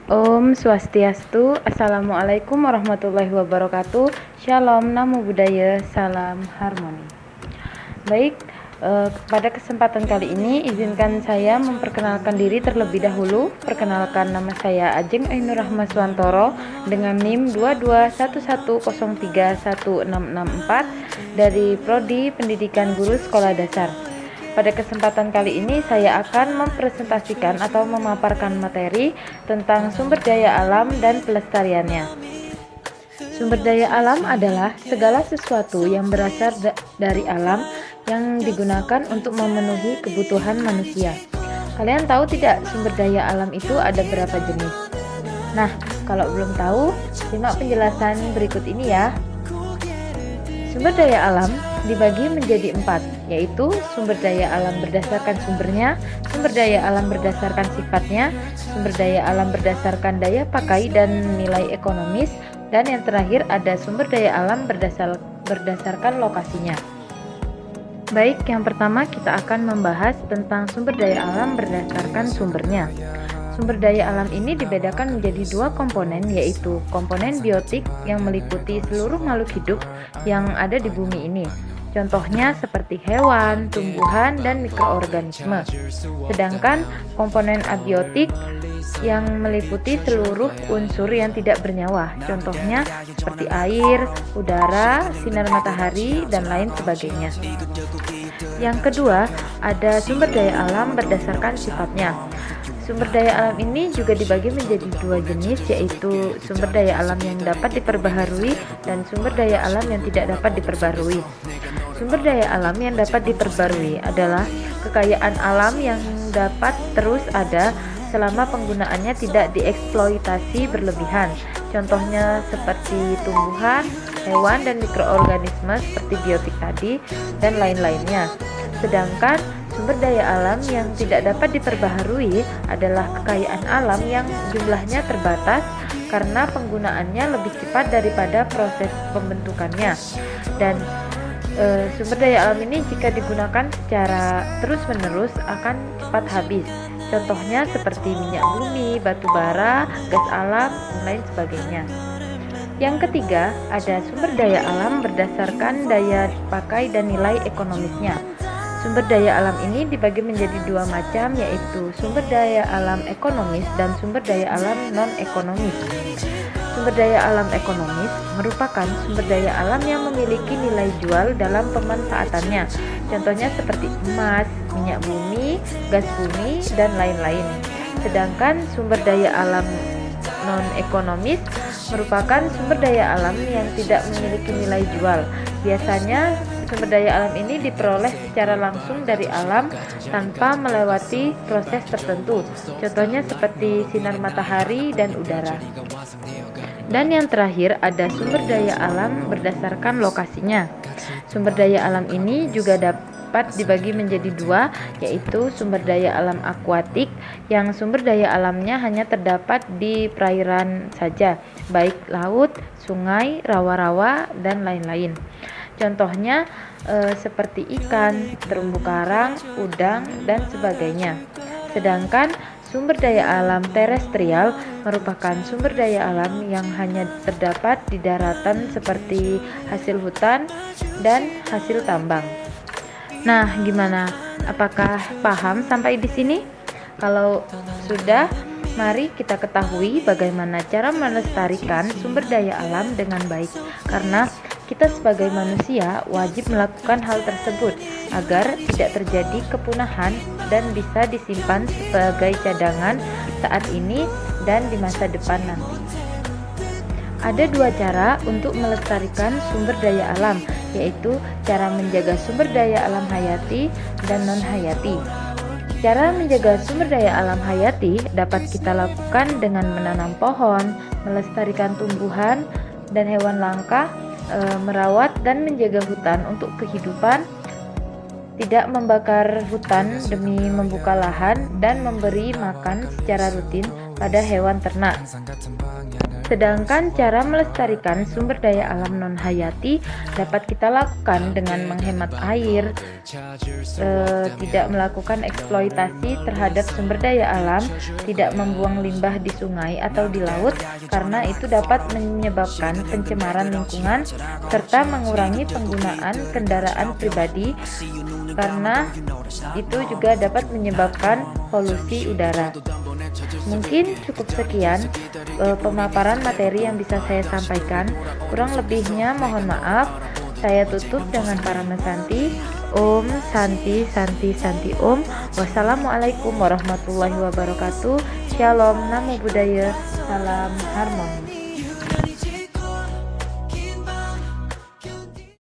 Om Swastiastu, Assalamualaikum warahmatullahi wabarakatuh. Shalom, Namo Buddhaya, salam harmoni. Baik, pada kesempatan kali ini izinkan saya memperkenalkan diri terlebih dahulu. Perkenalkan, nama saya Ajeng Ainur Rahma Swantoro dengan NIM 22110316664 dari Prodi Pendidikan Guru Sekolah Dasar. Pada kesempatan kali ini saya akan mempresentasikan atau memaparkan materi tentang sumber daya alam dan pelestariannya. Sumber daya alam adalah segala sesuatu yang berasal dari alam yang digunakan untuk memenuhi kebutuhan manusia. Kalian tahu tidak sumber daya alam itu ada berapa jenis? Nah, kalau belum tahu, simak penjelasan berikut ini ya. Sumber daya alam dibagi menjadi 4, yaitu sumber daya alam berdasarkan sumbernya, sumber daya alam berdasarkan sifatnya, sumber daya alam berdasarkan daya pakai dan nilai ekonomis, dan yang terakhir ada sumber daya alam berdasarkan lokasinya. Baik, yang pertama kita akan membahas tentang sumber daya alam berdasarkan sumbernya. Sumber daya alam ini dibedakan menjadi dua komponen, yaitu komponen biotik yang meliputi seluruh makhluk hidup yang ada di bumi ini. Contohnya seperti hewan, tumbuhan, dan mikroorganisme. Sedangkan komponen abiotik yang meliputi seluruh unsur yang tidak bernyawa. Contohnya seperti air, udara, sinar matahari, dan lain sebagainya. Yang kedua, ada sumber daya alam berdasarkan sifatnya. Sumber daya alam ini juga dibagi menjadi dua jenis, yaitu sumber daya alam yang dapat diperbaharui dan sumber daya alam yang tidak dapat diperbarui. Sumber daya alam yang dapat diperbarui adalah kekayaan alam yang dapat terus ada selama penggunaannya tidak dieksploitasi berlebihan. Contohnya seperti tumbuhan, hewan, dan mikroorganisme seperti biotik tadi, dan lain-lainnya. Sedangkan sumber daya alam yang tidak dapat diperbaharui adalah kekayaan alam yang jumlahnya terbatas karena penggunaannya lebih cepat daripada proses pembentukannya. Dan sumber daya alam ini jika digunakan secara terus-menerus akan cepat habis. Contohnya seperti minyak bumi, batu bara, gas alam, dan lain sebagainya. Yang ketiga, ada sumber daya alam berdasarkan daya pakai dan nilai ekonomisnya. Sumber daya alam ini dibagi menjadi dua macam, yaitu sumber daya alam ekonomis dan sumber daya alam non-ekonomis. Sumber daya alam ekonomis merupakan sumber daya alam yang memiliki nilai jual dalam pemanfaatannya. Contohnya seperti emas, minyak bumi, gas bumi, dan lain-lain. Sedangkan sumber daya alam non-ekonomis merupakan sumber daya alam yang tidak memiliki nilai jual. Biasanya sumber daya alam ini diperoleh secara langsung dari alam tanpa melewati proses tertentu. Contohnya seperti sinar matahari dan udara. Dan yang terakhir ada sumber daya alam berdasarkan lokasinya. Sumber daya alam ini juga dapat dibagi menjadi dua, yaitu sumber daya alam akuatik yang sumber daya alamnya hanya terdapat di perairan saja, baik laut, sungai, rawa-rawa, dan lain-lain. Contohnya seperti ikan, terumbu karang, udang, dan sebagainya. Sedangkan sumber daya alam terestrial merupakan sumber daya alam yang hanya terdapat di daratan seperti hasil hutan dan hasil tambang. Nah, gimana? Apakah paham sampai di sini? Kalau sudah, mari kita ketahui bagaimana cara melestarikan sumber daya alam dengan baik. Karena kita sebagai manusia wajib melakukan hal tersebut agar tidak terjadi kepunahan dan bisa disimpan sebagai cadangan saat ini dan di masa depan nanti. Ada dua cara untuk melestarikan sumber daya alam, yaitu cara menjaga sumber daya alam hayati dan non-hayati. Cara menjaga sumber daya alam hayati dapat kita lakukan dengan menanam pohon, melestarikan tumbuhan dan hewan langka, merawat dan menjaga hutan untuk kehidupan, tidak membakar hutan demi membuka lahan, dan memberi makan secara rutin pada hewan ternak. Sedangkan cara melestarikan sumber daya alam non-hayati dapat kita lakukan dengan menghemat air, tidak melakukan eksploitasi terhadap sumber daya alam, tidak membuang limbah di sungai atau di laut karena itu dapat menyebabkan pencemaran lingkungan, serta mengurangi penggunaan kendaraan pribadi karena itu juga dapat menyebabkan polusi udara. Mungkin cukup sekian pemaparan materi yang bisa saya sampaikan. Kurang lebihnya mohon maaf. Saya tutup dengan Paramasanti. Om Santi Santi Santi Om. Wassalamualaikum warahmatullahi wabarakatuh. Shalom, Namo Buddhaya, salam harmoni.